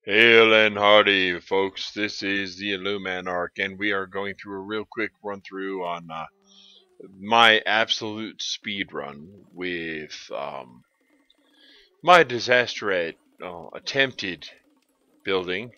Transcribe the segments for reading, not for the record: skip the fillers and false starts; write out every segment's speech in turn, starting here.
Hail and hearty, folks. This is the illumANark, and we are going through a real quick run through on my absolute speed run with my disaster at attempted building,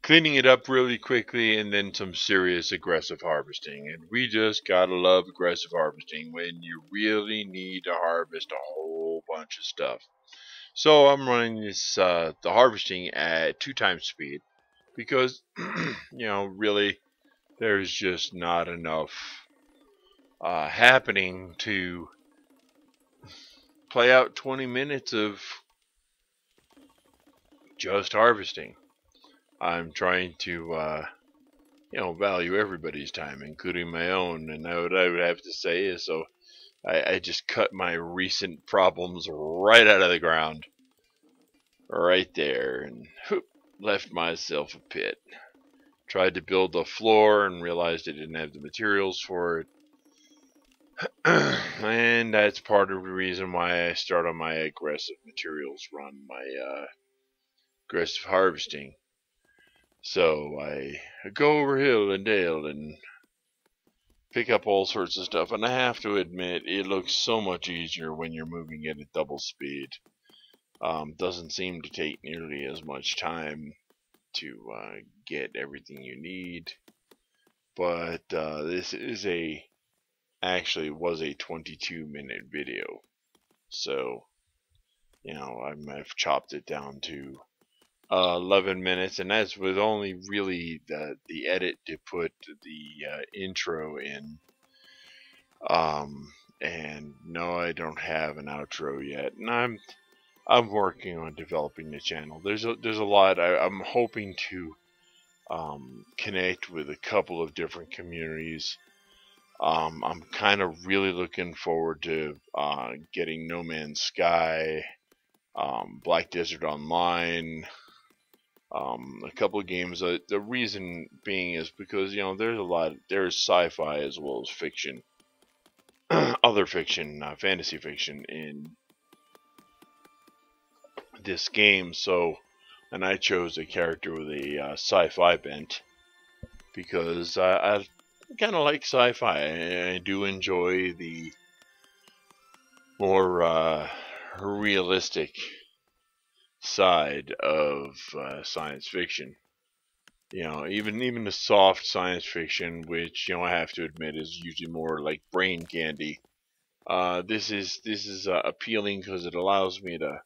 cleaning it up really quickly, and then some serious aggressive harvesting. And we just gotta love aggressive harvesting when you really need to harvest a whole bunch of stuff. So I'm running this the harvesting at 2 times speed because really there's just not enough happening to play out 20 minutes of just harvesting. I'm trying to value everybody's time, including my own, and what I would have to say is I just cut my recent problems right out of the ground, right there, and whoop, left myself a pit. Tried to build a floor and realized I didn't have the materials for it. And that's part of the reason why I start on my aggressive materials run, my aggressive harvesting. So I go over hill and dale and pick up all sorts of stuff, and I have to admit, it looks so much easier when you're moving at a double speed. Doesn't seem to take nearly as much time to get everything you need, but this is actually was a 22-minute video, so I've chopped it down to 11 minutes, and that's with only really the edit to put the intro in. And no, I don't have an outro yet, and I'm working on developing the channel. There's a lot. I'm hoping to connect with a couple of different communities. I'm kind of really looking forward to getting No Man's Sky, Black Desert Online, a couple of games. The reason being is because there's sci-fi as well as fiction, other fiction, fantasy fiction in this game. And I chose a character with a sci-fi bent because I kind of like sci-fi. I do enjoy the more realistic side of science fiction. Even the soft science fiction, which I have to admit is usually more like brain candy. This is appealing because it allows me to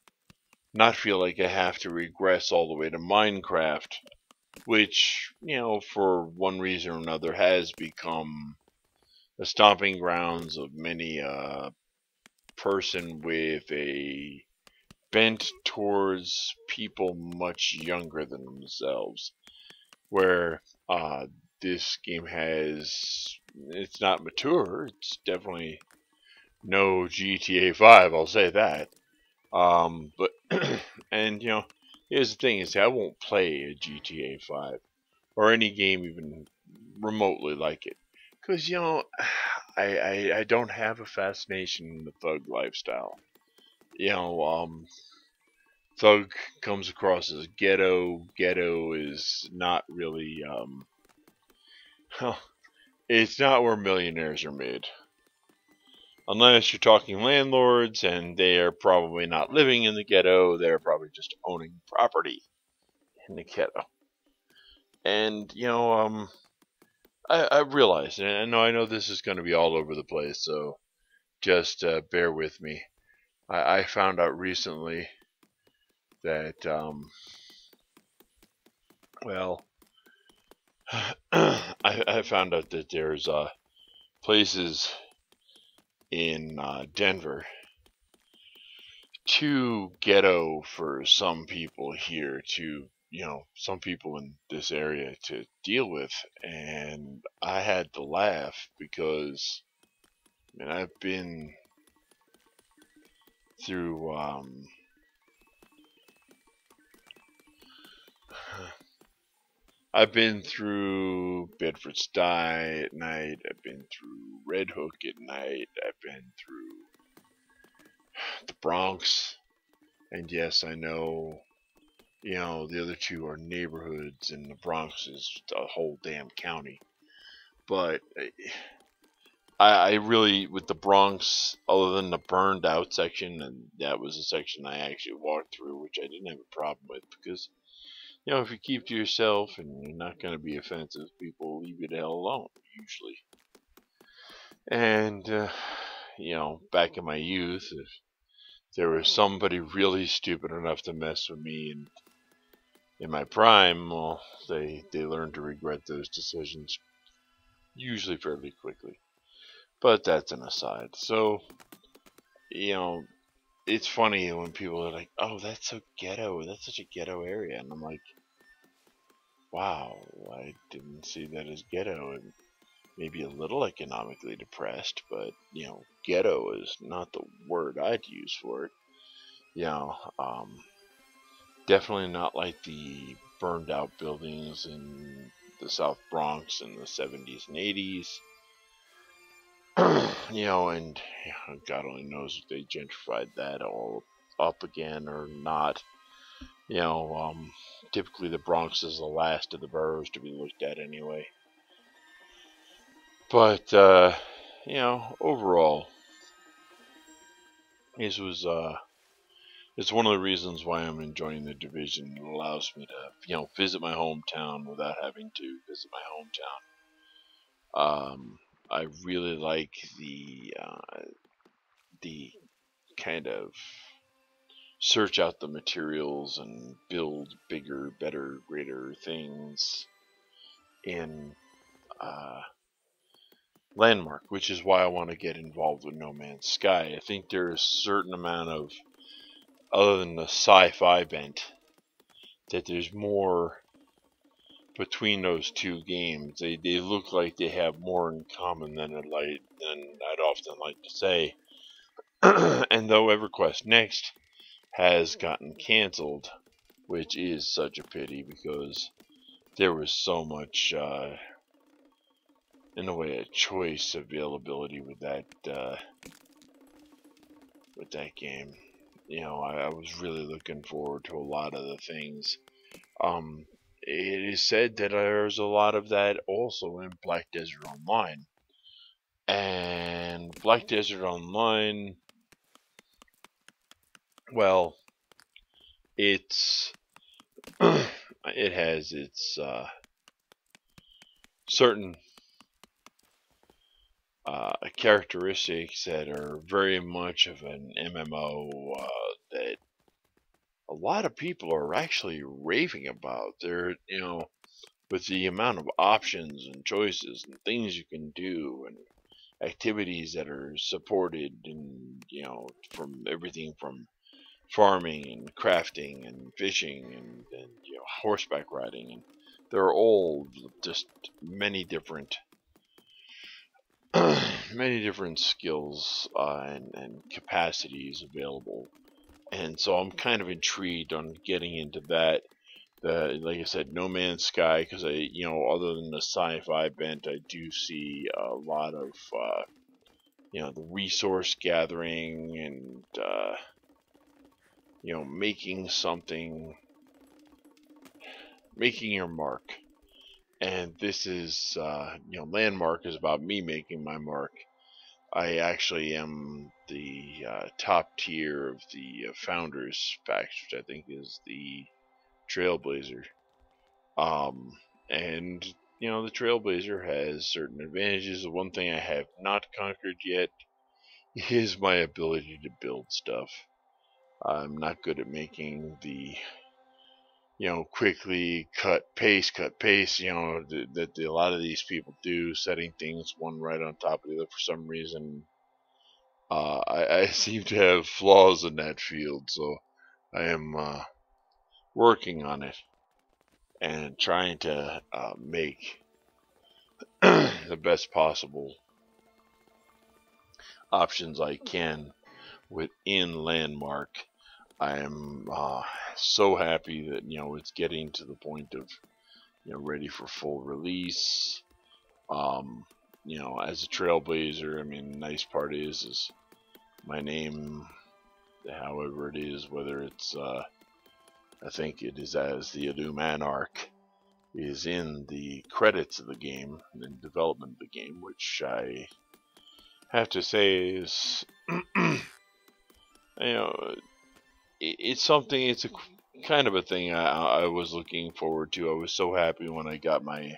not feel like I have to regress all the way to Minecraft, which for one reason or another has become the stomping grounds of many person with a bent towards people much younger than themselves, where this game it's not mature. It's definitely no GTA 5, I'll say that. But and here's the thing: is I won't play a GTA 5 or any game even remotely like it, because I don't have a fascination in the thug lifestyle. You know, thug comes across as ghetto. Ghetto is not really it's not where millionaires are made. Unless you're talking landlords, and they are probably not living in the ghetto, they're probably just owning property in the ghetto. And I realize, and I know this is going to be all over the place, so just bear with me. I found out recently that well, I found out that there's places in Denver too ghetto for some people here to some people in this area to deal with, and I had to laugh because I've been through I've been through Bedford Stuy at night. I've been through Red Hook at night. I've been through the Bronx. And yes, I know You know, the other two are neighborhoods, and the Bronx is a whole damn county. But I really, with the Bronx, other than the burned out section, and that was a section I actually walked through, which I didn't have a problem with, because, you know, if you keep to yourself and you're not going to be offensive, people will leave you the hell alone, usually. And, you know, back in my youth, if there was somebody really stupid enough to mess with me in my prime, well, they learn to regret those decisions, usually fairly quickly. But that's an aside. So, you know, it's funny when people are like, "Oh, that's so ghetto. That's such a ghetto area," and I'm like, "Wow, I didn't see that as ghetto." And maybe a little economically depressed, but you know, ghetto is not the word I'd use for it. You know, definitely not like the burned out buildings in the South Bronx in the 70s and 80s. You know, and God only knows if they gentrified that all up again or not. You know, typically the Bronx is the last of the boroughs to be looked at anyway. But, you know, overall, this was, it's one of the reasons why I'm enjoying the division. It allows me to, you know, visit my hometown without having to visit my hometown. I really like the kind of search out the materials and build bigger, better, greater things in Landmark, which is why I want to get involved with No Man's Sky. I think there's a certain amount of, other than the sci-fi bent, that there's more between those two games. They look like they have more in common than I'd often like to say. And though EverQuest Next has gotten canceled, which is such a pity because there was so much in the way of choice availability with that game. You know, I was really looking forward to a lot of the things. It is said that there's a lot of that also in Black Desert Online. And Black Desert Online, well, it's it has its certain characteristics that are very much of an MMO that a lot of people are actually raving about. They're, you know, with the amount of options and choices and things you can do and activities that are supported, and you know, from everything from farming and crafting and fishing and you know, horseback riding, and they're all just many different many different skills and capacities available. And so I'm kind of intrigued on getting into that. Like I said, No Man's Sky, because you know, other than the sci-fi bent, I do see a lot of, you know, the resource gathering and, you know, making something, making your mark. And this is, you know, Landmark is about me making my mark. I actually am the top tier of the Founders faction, which I think is the Trailblazer. Um, and you know, the Trailblazer has certain advantages. The one thing I have not conquered yet is my ability to build stuff. I'm not good at making the, you know, quickly cut paste, you know, that a lot of these people do, setting things one right on top of the other for some reason. I seem to have flaws in that field, so I am working on it and trying to make the best possible options I can within Landmark. I am so happy that, you know, it's getting to the point of, you know, ready for full release. You know, as a Trailblazer, I mean, the nice part is my name, however it is, whether it's I think it is as the illumANark is in the credits of the game, in development of the game, which I have to say is, you know, it's something. It's a kind of a thing I was looking forward to. I was so happy when I got my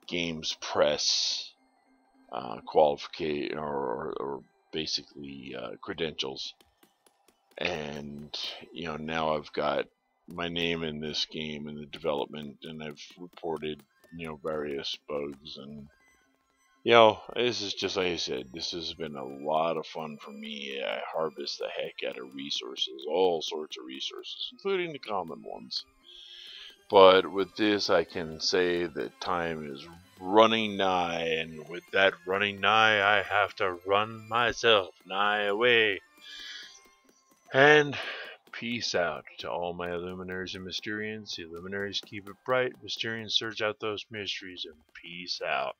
games press qualification or basically credentials, and now I've got my name in this game in the development, and I've reported various bugs, and this is just like I said, this has been a lot of fun for me. I harvest the heck out of resources, all sorts of resources, including the common ones. But with this, I can say that time is running nigh, and with that running nigh, I have to run myself nigh away. And peace out to all my Illuminaries and Mysterians. The Illuminaries keep it bright, Mysterians search out those mysteries, and peace out.